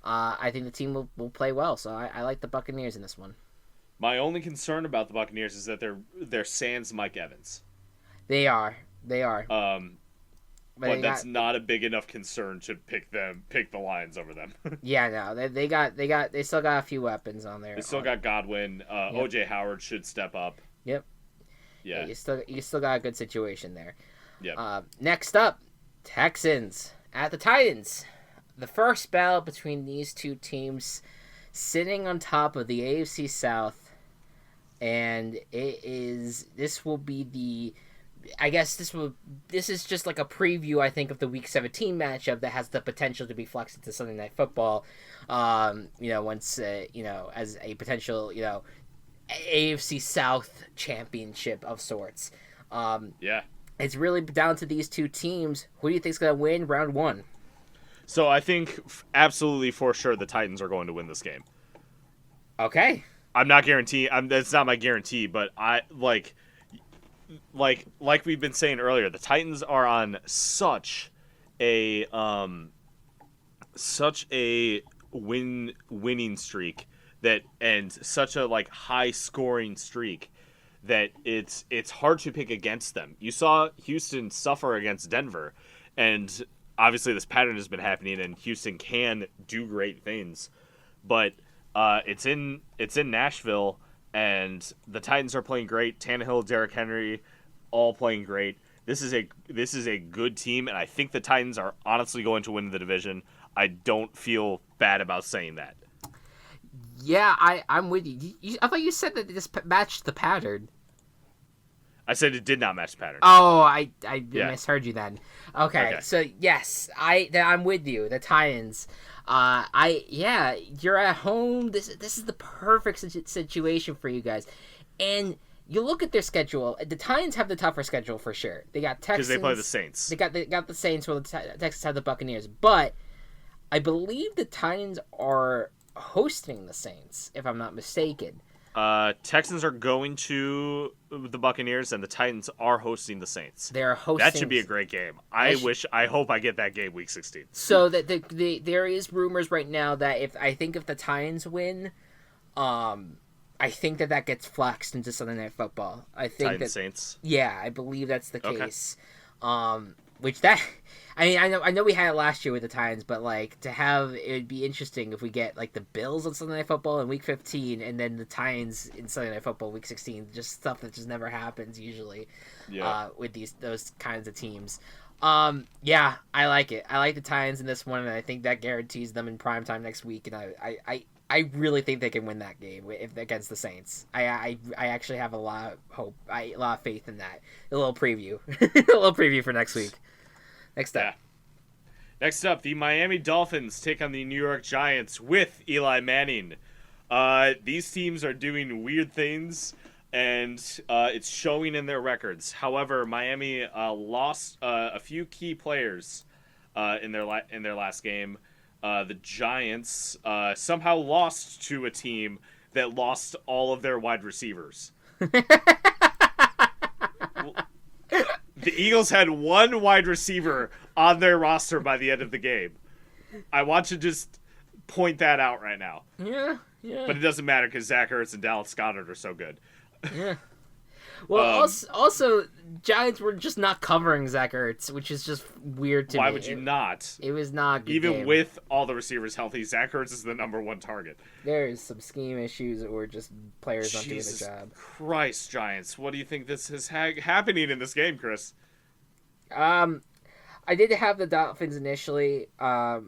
the team will play well. So I like the Buccaneers in this one. My only concern about the Buccaneers is that they're sans Mike Evans. They are. But that's not a big enough concern to pick the Lions over them. Yeah, no, they still got a few weapons on there. They still got Godwin. Yep. OJ Howard should step up. Yep. Yeah. You still got a good situation there. Yep. Next up, Texans at the Titans. The first battle between these two teams, sitting on top of the AFC South, and this will be the. I guess this is just like a preview, I think, of the Week 17 matchup that has the potential to be flexed into Sunday Night Football. Once as a potential, AFC South championship of sorts. Yeah. It's really down to these two teams. Who do you think's gonna win round 1? So I think absolutely for sure the Titans are going to win this game. Okay. I'm not guaranteeing. That's not my guarantee, but I like we've been saying earlier, the Titans are on such a winning streak and such a high scoring streak that it's hard to pick against them. You saw Houston suffer against Denver, and obviously this pattern has been happening, and Houston can do great things, but it's in Nashville. And the Titans are playing great. Tannehill, Derrick Henry, all playing great. This is a good team, and I think the Titans are honestly going to win the division. I don't feel bad about saying that. Yeah, I'm with you. I thought you said that this matched the pattern. I said it did not match the pattern. Oh, I misheard you then. Okay, so yes, I'm with you. The Titans. You're at home. This is the perfect situation for you guys, and you look at their schedule. The Titans have the tougher schedule for sure. They got Texans because they play the Saints. They got the Saints, while the Texans have the Buccaneers. But I believe the Titans are hosting the Saints, if I'm not mistaken. Texans are going to the Buccaneers, and the Titans are hosting the Saints. They're hosting. That should be a great game. I hope I get that game week 16. So that there is rumors right now that if the Titans win, I think that gets flexed into Sunday Night Football. I think Titans Saints. Yeah, I believe that's the case. I know we had it last year with the Titans, but it would be interesting if we get the Bills on Sunday Night Football in Week 15, and then the Titans in Sunday Night Football Week 16. Just stuff that just never happens usually. Yeah. With those kinds of teams. I like it. I like the Titans in this one, and I think that guarantees them in primetime next week. And I really think they can win that game against the Saints. I actually have a lot of hope, a lot of faith in that. A little preview, for next week. Next up, Next up, the Miami Dolphins take on the New York Giants with Eli Manning. These teams are doing weird things, and it's showing in their records. However, Miami lost a few key players in their last game. The Giants somehow lost to a team that lost all of their wide receivers. The Eagles had one wide receiver on their roster by the end of the game. I want to just point that out right now. Yeah. But it doesn't matter because Zach Ertz and Dallas Goedert are so good. Yeah. Well, also, Giants were just not covering Zach Ertz, which is just weird to me. Why would you not? It was not a good Even game. with all the receivers healthy, Zach Ertz is the number one target. There's some scheme issues or just players not doing the job. Christ, Giants. What do you think this is happening in this game, Chris? I did have the Dolphins initially. I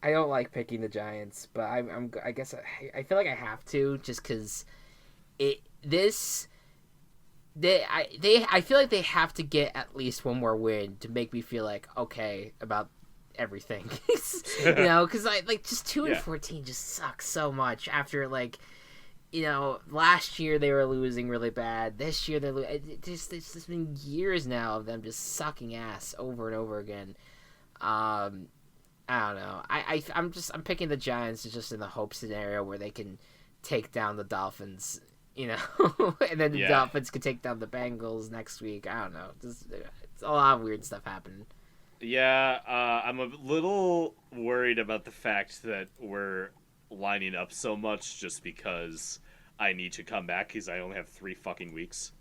don't like picking the Giants, but I guess I feel like I have to just because I feel like they have to get at least one more win to make me feel like okay about everything. Because just 2-14 just sucks so much after last year they were losing really bad. This year they're it's just been years now of them just sucking ass over and over again. I don't know. I'm picking the Giants just in the hope scenario where they can take down the Dolphins, and then the Dolphins can take down the Bengals next week. I don't know. It's a lot of weird stuff happening. Yeah, I'm a little worried about the fact that we're lining up so much just because I need to come back because I only have 3 fucking weeks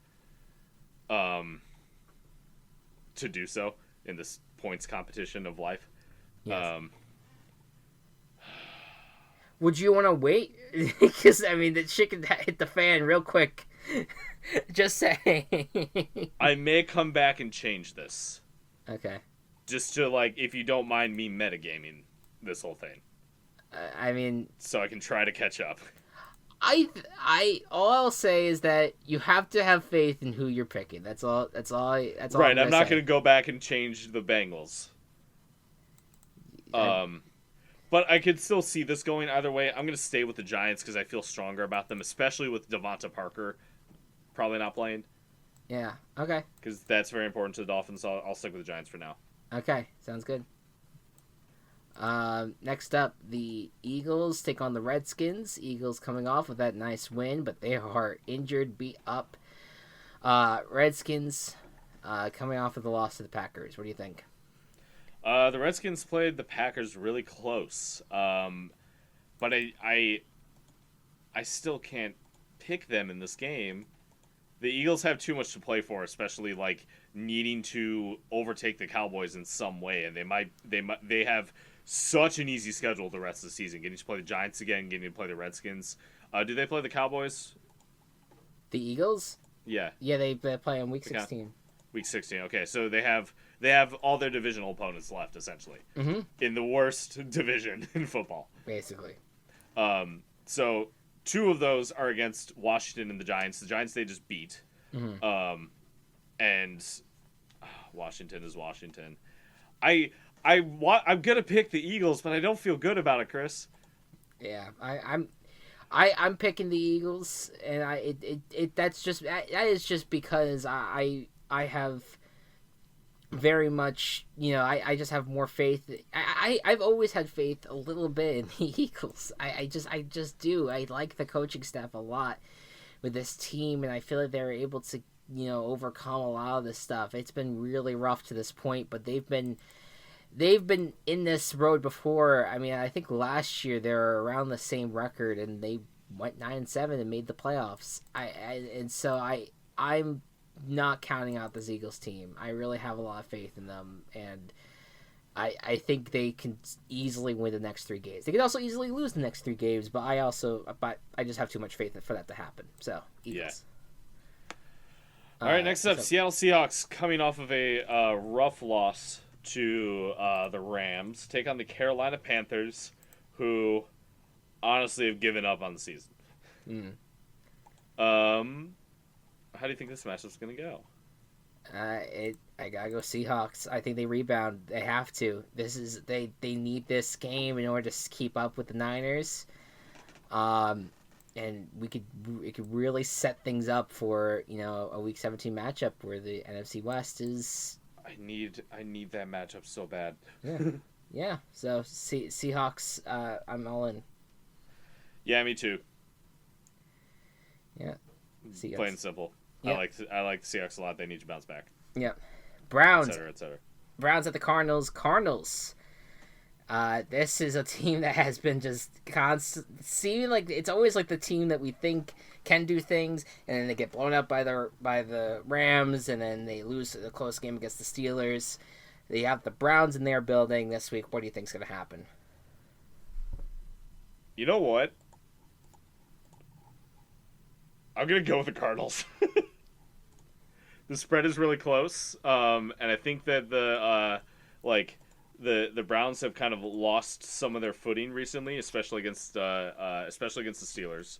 to do so in this points competition of life. Yes. Would you want to wait? Because, the shit could hit the fan real quick. Just saying. I may come back and change this. Okay. Just to, if you don't mind me metagaming this whole thing. So I can try to catch up. All I'll say is that you have to have faith in who you're picking. That's all. Right. I'm not going to go back and change the Bengals. But I could still see this going either way. I'm going to stay with the Giants because I feel stronger about them, especially with Devonta Parker probably not playing. Yeah, okay. Because that's very important to the Dolphins. So I'll stick with the Giants for now. Okay, sounds good. Next up, the Eagles take on the Redskins. Eagles coming off with that nice win, but they are injured, beat up. Redskins coming off of the loss to the Packers. What do you think? The Redskins played the Packers really close, but I still can't pick them in this game. The Eagles have too much to play for, especially needing to overtake the Cowboys in some way, and they have such an easy schedule the rest of the season. Getting to play the Giants again, getting to play the Redskins. Do they play the Cowboys? The Eagles? Yeah. Yeah, they play on Week 16. Week 16. Okay, so they have all their divisional opponents left essentially in the worst division in football, basically. So 2 of those are against Washington and the Giants. The Giants they just beat, and Washington is Washington. I'm gonna pick the Eagles, but I don't feel good about it, Chris. Yeah, I'm picking the Eagles, and that is just because I have very much, I just have more faith. I've always had faith a little bit in the Eagles. I just do. I like the coaching staff a lot with this team, and I feel like they're able to, overcome a lot of this stuff. It's been really rough to this point, but they've been in this road before. I think last year they were around the same record, and they went 9-7 and made the playoffs. I'm not counting out this Eagles team. I really have a lot of faith in them, and I think they can easily win the next 3 games. They could also easily lose the next 3 games, but I just have too much faith for that to happen. So, Eagles. Yeah. All right, next up, Seattle Seahawks coming off of a rough loss to the Rams, take on the Carolina Panthers, who honestly have given up on the season. How do you think this matchup's going to go? I gotta go Seahawks. I think they rebound. They have to. They need this game in order to keep up with the Niners. And it could really set things up for a Week 17 matchup where the NFC West is. I need that matchup so bad. Yeah, yeah. So Seahawks. I'm all in. Yeah, me too. Yeah, Seahawks. Plain and simple. Yep. I like the Seahawks a lot. They need to bounce back. Yep. Browns. Etc. Browns at the Cardinals. Cardinals. This is a team that has been just seeming like it's always like the team that we think can do things, and then they get blown up by the Rams, and then they lose the close game against the Steelers. They have the Browns in their building this week. What do you think's going to happen? You know what? I'm going to go with the Cardinals. The spread is really close, and I think that the Browns have kind of lost some of their footing recently, especially against the Steelers.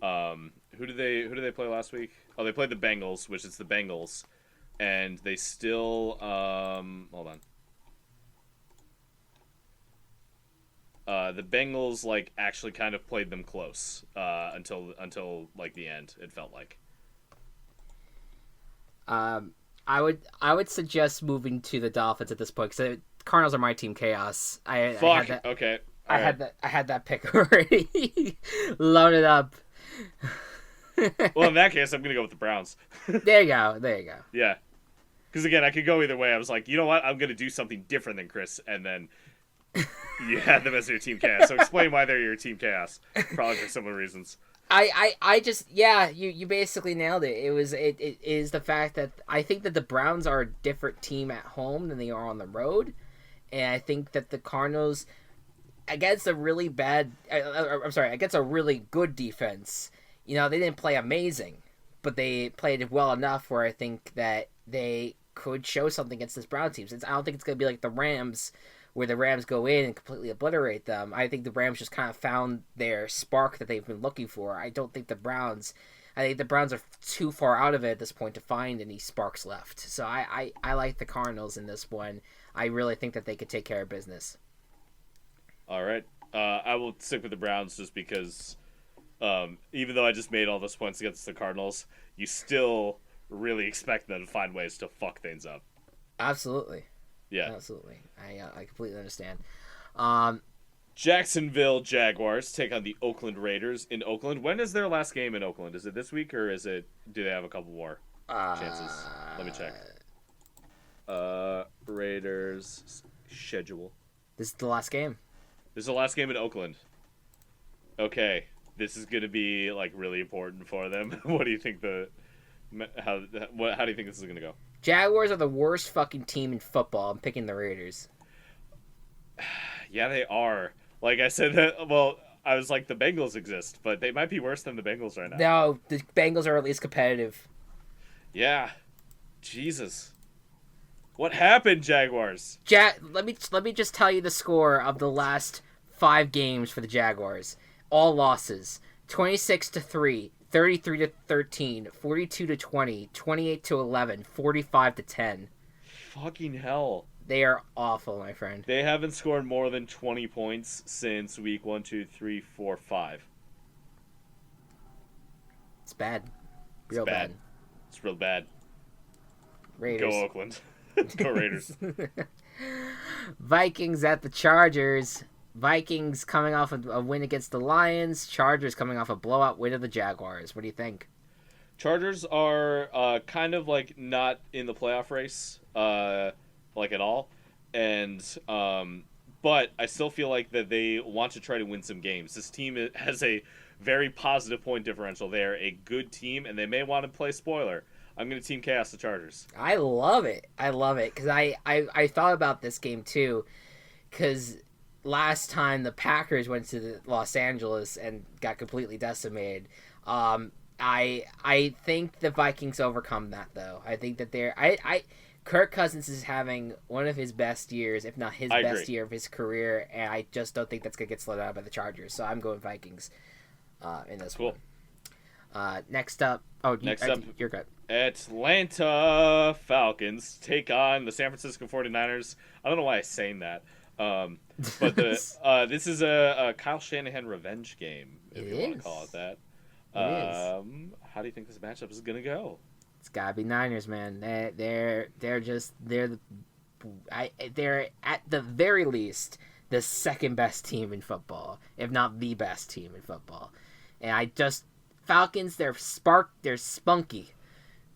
Who did they play last week? Oh, they played the Bengals, which is the Bengals, and they still hold on. The Bengals actually kind of played them close until the end. It felt like. I would suggest moving to the Dolphins at this point because Cardinals are my team. Chaos. Okay. I had that pick already loaded up. Well, in that case, I'm gonna go with the Browns. There you go. Yeah, because again, I could go either way. I was like, you know what? I'm gonna do something different than Chris, and then you had them as your team chaos. So explain why they're your team chaos. Probably for similar reasons. I just you basically nailed it. It is the fact that I think that the Browns are a different team at home than they are on the road, and I think that the Cardinals against a really good defense. They didn't play amazing, but they played well enough where I think that they could show something against this Brown team. Since I don't think it's going to be like the Rams, where the Rams go in and completely obliterate them. I think the Rams just kind of found their spark that they've been looking for. I think the Browns are too far out of it at this point to find any sparks left. So I like the Cardinals in this one. I really think that they could take care of business. All right. I will stick with the Browns just because even though I just made all those points against the Cardinals, you still really expect them to find ways to fuck things up. Absolutely. Yeah. Absolutely. I completely understand. Jacksonville Jaguars take on the Oakland Raiders in Oakland. When is their last game in Oakland? Is it this week or do they have a couple more chances? Let me check. Raiders schedule. This is the last game. This is the last game in Oakland. Okay. This is going to be really important for them. What do you think how do you think this is going to go? Jaguars are the worst fucking team in football. I'm picking the Raiders. Yeah, they are. Like I said, I was like, the Bengals exist, but they might be worse than the Bengals right now. No, the Bengals are at least competitive. Yeah. Jesus. What happened, Jaguars? Let me just tell you the score of the last 5 games for the Jaguars. All losses. 26-3, 33-13, 42-20, 28-11, 45-10. Fucking hell. They are awful, my friend. They haven't scored more than 20 points since week 1, 2, 3, 4, 5. It's bad. Real bad. It's real bad. Raiders. Go Oakland. Go Raiders. Vikings at the Chargers. Vikings coming off a win against the Lions. Chargers coming off a blowout win of the Jaguars. What do you think? Chargers are kind of not in the playoff race at all. And but I still feel like that they want to try to win some games. This team has a very positive point differential. They're a good team, and they may want to play spoiler. I'm going to team chaos the Chargers. I love it. Because I thought about this game, too. Because last time the Packers went to Los Angeles and got completely decimated. I think the Vikings overcome that, though. I think that Kirk Cousins is having one of his best years, if not his best year of his career, and I just don't think that's going to get slowed down by the Chargers. So I'm going Vikings in this one. Next up. Oh, you're good. Atlanta Falcons take on the San Francisco 49ers. I don't know why I'm saying that. Um, but this is a Kyle Shanahan revenge game, It if you want to call it is. that. It is. How do you think this matchup is gonna go? It's gotta be Niners, man. They're at the very least the second best team in football, if not the best team in football. And Falcons, they're spunky,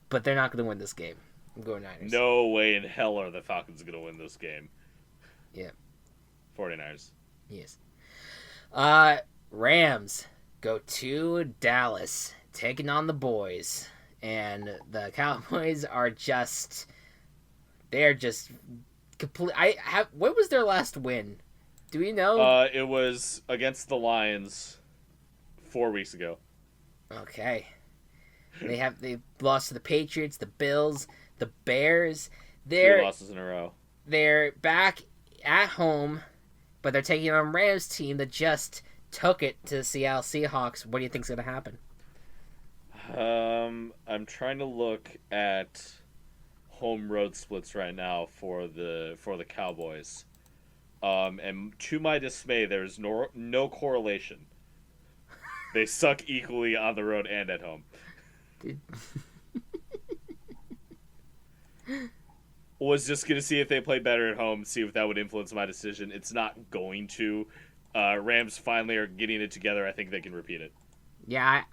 but they're not gonna win this game. I'm going Niners. No way in hell are the Falcons gonna win this game. Yeah. 49ers. Yes. Rams go to Dallas, taking on the boys, and the Cowboys are they're just complete. What was their last win? Do we know? It was against the Lions 4 weeks ago. Okay. They lost to the Patriots, the Bills, the Bears. 3 losses in a row. They're back at home, but they're taking on Rams team that just took it to the Seattle Seahawks. What do you think's gonna happen? I'm trying to look at home road splits right now for the Cowboys. And to my dismay, there's no correlation. They suck equally on the road and at home. Dude. Was just gonna see if they play better at home, see if that would influence my decision. It's not going to. Rams finally are getting it together. I think they can repeat it. Yeah,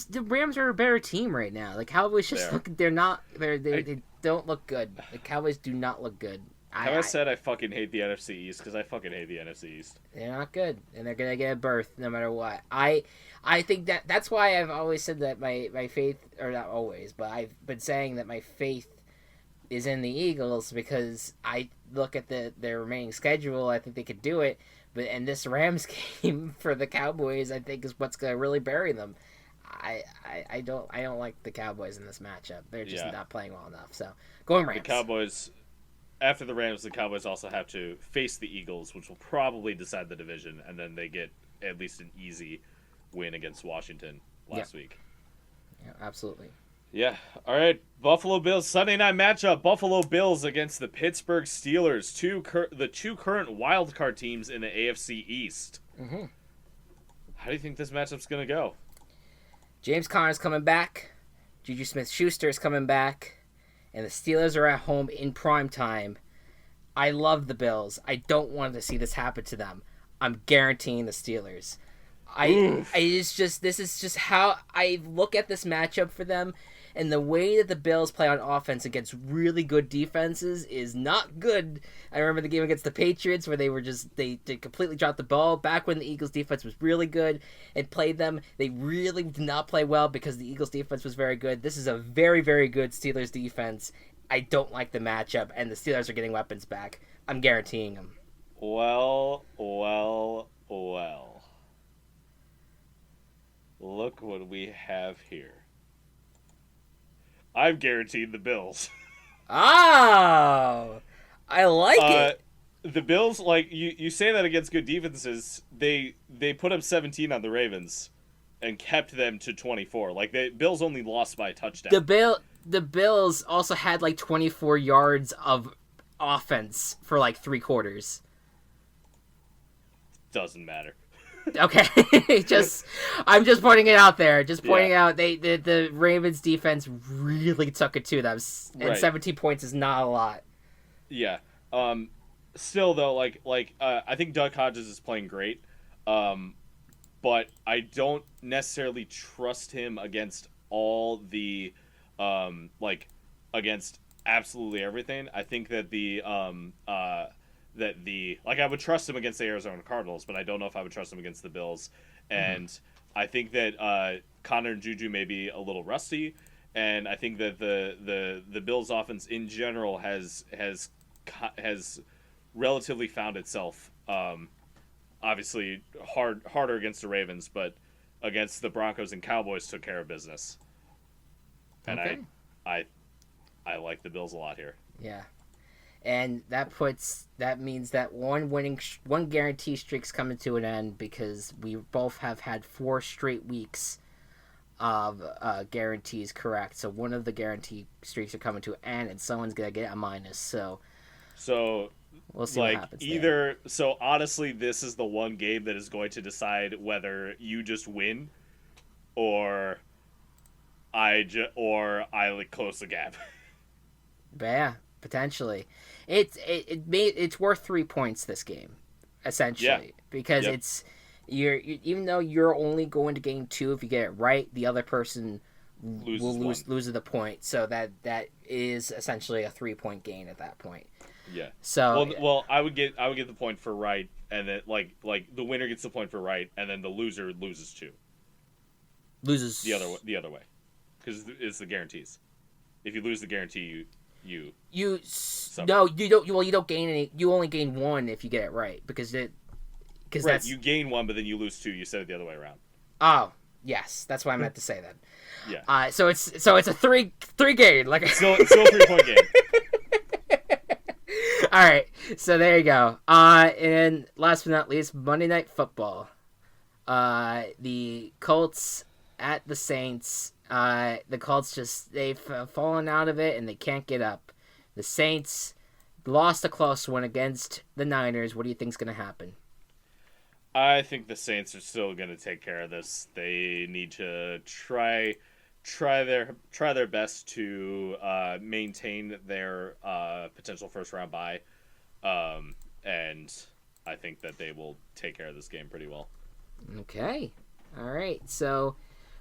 the Rams are a better team right now. The Cowboys they don't look good. The Cowboys do not look good. I said I fucking hate the NFC East because I fucking hate the NFC East. They're not good, and they're gonna get a berth no matter what. I think that's why I've always said that my faith, or not always, but I've been saying that my faith is in the Eagles because I look at their remaining schedule. I think they could do it, and this Rams game for the Cowboys, I think, is what's gonna really bury them. I don't like the Cowboys in this matchup. They're just not playing well enough. So going Rams. The Cowboys. After the Rams, the Cowboys also have to face the Eagles, which will probably decide the division, and then they get at least an easy win against Washington last week. Yeah, absolutely. Yeah. All right. Buffalo Bills Sunday night matchup. Buffalo Bills against the Pittsburgh Steelers, the two current wild card teams in the AFC East. Mm-hmm. How do you think this matchup's gonna go? James Conner's coming back. Juju Smith-Schuster is coming back. And the Steelers are at home in prime time. I love the Bills. I don't want to see this happen to them. I'm guaranteeing the Steelers. This is just how I look at this matchup for them, and the way that the Bills play on offense against really good defenses is not good. I remember the game against the Patriots where they completely dropped the ball. Back when the Eagles defense was really good and played them, they really did not play well because the Eagles defense was very good. This is a very, very good Steelers defense. I don't like the matchup, and the Steelers are getting weapons back. I'm guaranteeing them. Well. Look what we have here. I'm guaranteed the Bills. Oh, I like it. The Bills, like you say that against good defenses, they put up 17 on the Ravens and kept them to 24. Like the Bills only lost by a touchdown. The Bills also had like 24 yards of offense for like 3 quarters. Doesn't matter. Okay, I'm just pointing it out there. Just pointing out the Ravens defense really took it to them, and 17 points is not a lot. Yeah. Still though, I think Doug Hodges is playing great, but I don't necessarily trust him against all the, against absolutely everything. I think that I would trust him against the Arizona Cardinals, but I don't know if I would trust him against the Bills. And I think that Connor and Juju may be a little rusty, and I think that the Bills offense in general has relatively found itself. Obviously harder against the Ravens, but against the Broncos and Cowboys took care of business. And I like the Bills a lot here. Yeah. And that means that one guarantee streak's coming to an end because we both have had 4 straight weeks of guarantees correct. So one of the guarantee streaks are coming to an end, and someone's gonna get a minus. So we'll see what happens either. So honestly, this is the one game that is going to decide whether you just win, or I like close the gap. But yeah, potentially, it's worth 3 points this game, essentially, because it's you're even though you're only going to gain 2 if you get it right, the other person loses the point, so that is essentially a 3-point gain at that point. Yeah. So well, I would get the point for right, and then like the winner gets the point for right, and then the loser loses 2. Loses the other way, because it's the guarantees. If you lose the guarantee, you don't gain any. You only gain 1 if you get it right, because you gain 1, but then you lose 2. You said it the other way around. Oh yes, that's why I meant to say that. Yeah. So it's a 3 gain, like still a 3-point game. All right, so there you go. And last but not least, Monday Night Football. The Colts at the Saints. The Colts they've fallen out of it and they can't get up. The Saints lost a close one against the Niners. What do you think's going to happen? I think the Saints are still going to take care of this. They need to try their best to maintain their potential first round bye, and I think that they will take care of this game pretty well. Okay, all right. So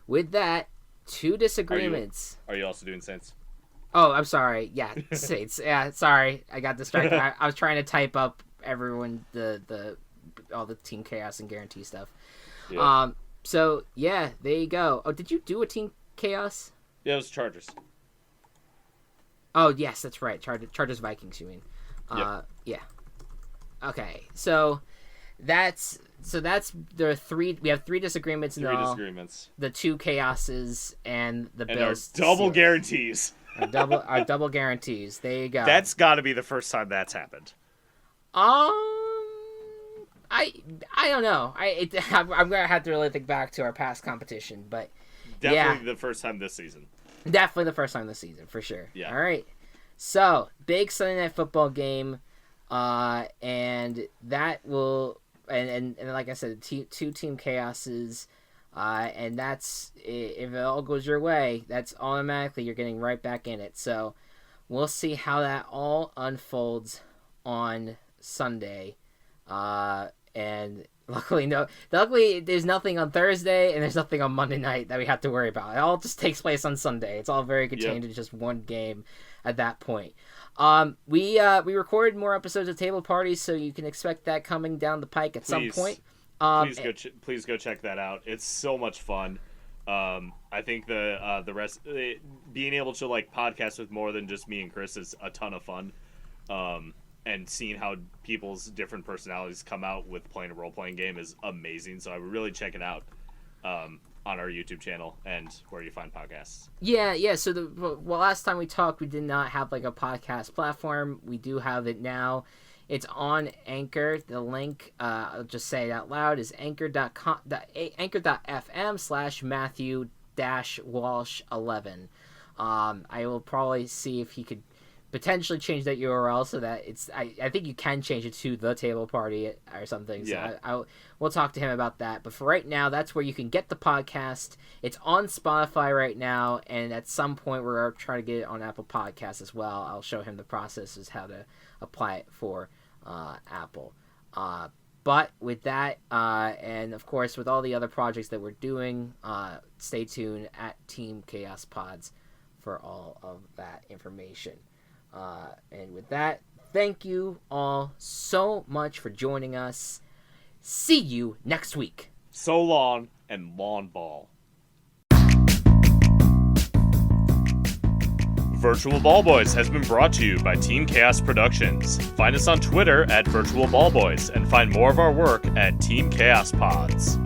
with that, 2 disagreements. Are you also doing Saints? Oh, I'm sorry. Yeah, Saints. Yeah, sorry, I got distracted. I was trying to type up everyone all the Team Chaos and Guarantee stuff. Yeah. So yeah, there you go. Oh, did you do a Team Chaos? Yeah, it was Chargers. Oh yes, that's right. Chargers Vikings. You mean? Yeah. Okay, so that's the 3. We have 3 disagreements in all. The 2 chaoses and the Bills. And our double guarantees. Our double guarantees. There you go. That's got to be the first time that's happened. I don't know. I'm gonna have to really think back to our past competition, but definitely the first time this season. Definitely the first time this season, for sure. Yeah. All right. So big Sunday Night Football game, and that will and like I said, 2 Team Chaoses, and that's if it all goes your way, that's automatically you're getting right back in it. So we'll see how that all unfolds on Sunday. And luckily there's nothing on Thursday and there's nothing on Monday night that we have to worry about. It all just takes place on Sunday. It's all very contained in just one game at that point. We recorded more episodes of Table Parties, so you can expect that coming down the pike at some point. Please go check that out. It's so much fun. I think the rest being able to like podcast with more than just me and Chris is a ton of fun. And seeing how people's different personalities come out with playing a role-playing game is amazing. So I would really check it out on our YouTube channel and where you find podcasts. Yeah. So last time we talked, we did not have like a podcast platform. We do have it now. It's on Anchor. The link, I'll just say it out loud, is anchor.fm/Matthew-Walsh11. I will probably see if he could potentially change that URL so that it's I think you can change it to the Table Party or something. So we'll talk to him about that. But for right now, that's where you can get the podcast. It's on Spotify right now, and at some point we're trying to get it on Apple Podcasts as well. I'll show him the process as how to apply it for Apple. But with that, and of course with all the other projects that we're doing, stay tuned at Team Chaos Pods for all of that information. And with that, thank you all so much for joining us. See you next week. So long and lawn ball. Virtual Ball Boys has been brought to you by Team Chaos Productions. Find us on Twitter at Virtual Ball Boys and find more of our work at Team Chaos Pods.